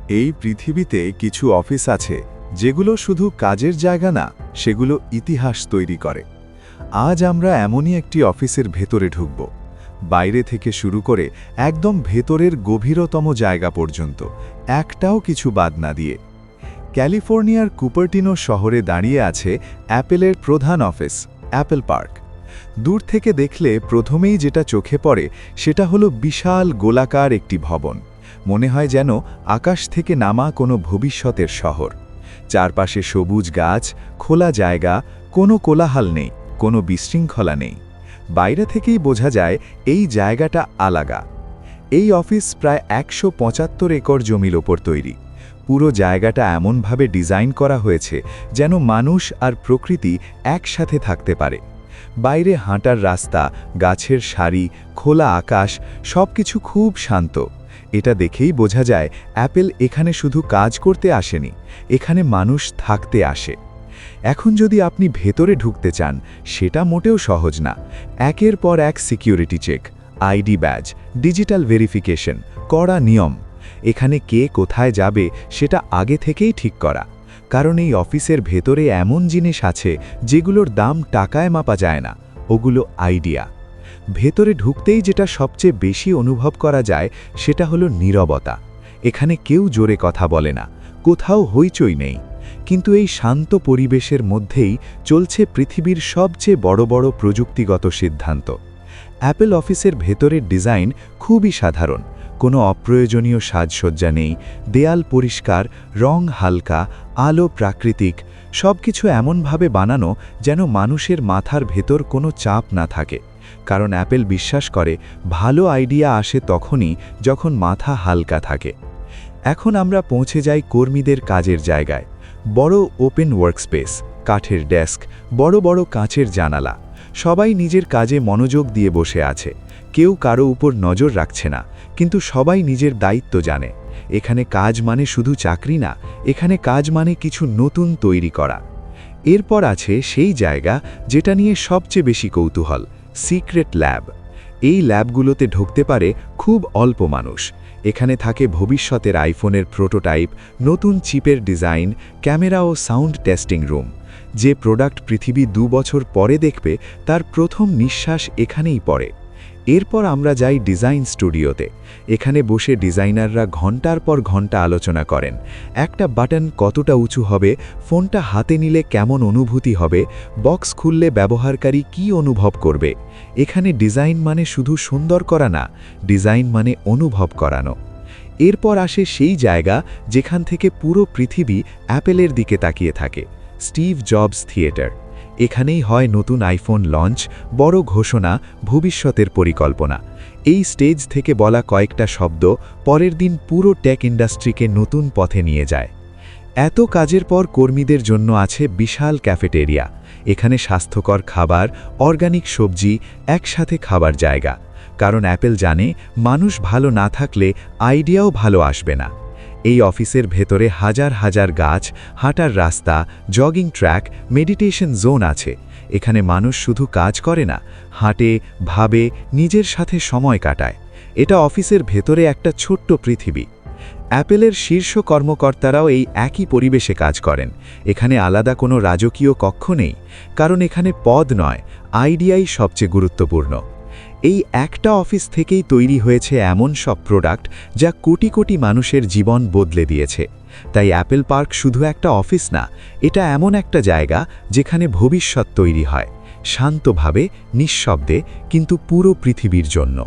এই পৃথিবীতে কিছু অফিস আছে যেগুলো শুধু কাজের জায়গা না, সেগুলো ইতিহাস তৈরি করে। আজ আমরা এমনই একটি অফিসের ভেতরে ঢুকব, বাইরে থেকে শুরু করে একদম ভেতরের গভীরতম জায়গা পর্যন্ত একটাও কিছু বাদ না দিয়ে। ক্যালিফোর্নিয়ার কুপারটিনো শহরে দাঁড়িয়ে আছে অ্যাপেলের প্রধান অফিস, অ্যাপেল পার্ক। দূর থেকে দেখলে প্রথমেই যেটা চোখে পড়ে সেটা হলো বিশাল গোলাকার একটি ভবন। মনে হয় যেন আকাশ থেকে নামা কোনো ভবিষ্যতের শহর। চারপাশে সবুজ গাছ, খোলা জায়গা, কোনো কোলাহল নেই, কোনো বিশৃঙ্খলা নেই। বাইরে থেকেই বোঝা যায় এই জায়গাটা আলাদা। এই অফিস প্রায় ১৭৫ একর জমির ওপর তৈরি। পুরো জায়গাটা এমনভাবে ডিজাইন করা হয়েছে যেন মানুষ আর প্রকৃতি একসাথে থাকতে পারে। বাইরে হাঁটার রাস্তা, গাছের সারি, খোলা আকাশ, সবকিছু খুব শান্ত। এটা দেখেই বোঝা যায় অ্যাপেল এখানে শুধু কাজ করতে আসেনি, এখানে মানুষ থাকতে আসে। এখন যদি আপনি ভেতরে ঢুকতে চান, সেটা মোটেও সহজ না। একের পর এক security check, ID badge, digital verification, কড়া নিয়ম। এখানে কে কোথায় যাবে সেটা আগে থেকেই ঠিক করা। কারণ এই অফিসের ভেতরে এমন জিনিস আছে যেগুলোর দাম টাকায় মাপা যায় না, ওগুলো আইডিয়া। ভেতরে ঢুকতেই যেটা সবচেয়ে বেশি অনুভব করা যায় সেটা হলো নীরবতা। এখানে কেউ জোরে কথা বলে না, কোথাও হইচই নেই। কিন্তু এই শান্ত পরিবেশের মধ্যেই চলছে পৃথিবীর সবচেয়ে বড় বড় প্রযুক্তিগত সিদ্ধান্ত। অ্যাপেল অফিসের ভেতরের ডিজাইন খুবই সাধারণ, কোনো অপ্রয়োজনীয় সাজসজ্জা নেই। দেয়াল পরিষ্কার, রং হালকা, আলো প্রাকৃতিক, সবকিছু এমনভাবে বানানো যেন মানুষের মাথার ভেতর কোনো চাপ না থাকে। কারণ অ্যাপেল বিশ্বাস করে ভালো আইডিয়া আসে তখনই যখন মাথা হালকা থাকে। এখন আমরা পৌঁছে যাই কর্মীদের কাজের জায়গায়। বড় ওপেন ওয়ার্কস্পেস, কাঠের ডেস্ক, বড় বড় কাঁচের জানালা। সবাই নিজের কাজে মনোযোগ দিয়ে বসে আছে। কেউ কারো উপর নজর রাখছে না, কিন্তু সবাই নিজের দায়িত্ব জানে। এখানে কাজ মানে শুধু চাকরি না, এখানে কাজ মানে কিছু নতুন তৈরি করা। এরপর আছে সেই জায়গা যেটা নিয়ে সবচেয়ে বেশি কৌতূহল, সিক্রেট ল্যাব। এই ল্যাবগুলোতে ঢুকতে পারে খুব অল্প মানুষ। এখানে থাকে ভবিষ্যতের আইফোনের প্রোটোটাইপ, নতুন চিপের ডিজাইন, ক্যামেরা ও সাউন্ড টেস্টিং রুম। যে প্রোডাক্ট পৃথিবী ২ বছর পরে দেখবে তার প্রথম নিঃশ্বাস এখানেই পড়ে। এরপর আমরা যাই ডিজাইন স্টুডিওতে। এখানে বসে ডিজাইনাররা ঘন্টার পর ঘন্টা আলোচনা করেন। একটা বাটন কতটা উঁচু হবে, ফোনটা হাতে নিলে কেমন অনুভূতি হবে, বক্স খুললে ব্যবহারকারী কি অনুভব করবে। এখানে ডিজাইন মানে শুধু সুন্দর করা না, ডিজাইন মানে অনুভব করানো। এরপর আসে সেই জায়গা যেখান থেকে পুরো পৃথিবী অ্যাপেলের দিকে তাকিয়ে থাকে, স্টিভ জবস থিয়েটার। এখানেই হয় নতুন আইফোন লঞ্চ, বড় ঘোষণা, ভবিষ্যতের পরিকল্পনা। এই স্টেজ থেকে বলা কয়েকটা শব্দ পরের দিন পুরো টেক ইন্ডাস্ট্রিকে নতুন পথে নিয়ে যায়। এত কাজের পর কর্মীদের জন্য আছে বিশাল ক্যাফেটেরিয়া। এখানে স্বাস্থ্যকর খাবার, অর্গানিক সবজি, একসাথে খাবার জায়গা। কারণ অ্যাপেল জানে মানুষ ভালো না থাকলে আইডিয়াও ভালো আসবে না। এই অফিসের ভেতরে হাজার হাজার গাছ, হাঁটার রাস্তা, জগিং ট্র্যাক, মেডিটেশন জোন আছে। এখানে মানুষ শুধু কাজ করে না, হাঁটে, ভাবে, নিজের সাথে সময় কাটায়। এটা অফিসের ভেতরে একটা ছোট্ট পৃথিবী। অ্যাপেলের শীর্ষ কর্মকর্তারাও এই একই পরিবেশে কাজ করেন। এখানে আলাদা কোনো রাজকীয় কক্ষ নেই, কারণ এখানে পদ নয়, আইডিয়াই সবচেয়ে গুরুত্বপূর্ণ। এই একটা অফিস থেকেই তৈরি হয়েছে এমন সব প্রোডাক্ট যা কোটি কোটি মানুষের জীবন বদলে দিয়েছে। তাই অ্যাপেল পার্ক শুধু একটা অফিস না, এটা এমন একটা জায়গা যেখানে ভবিষ্যৎ তৈরি হয়, শান্তভাবে, নিঃশব্দে, কিন্তু পুরো পৃথিবীর জন্য।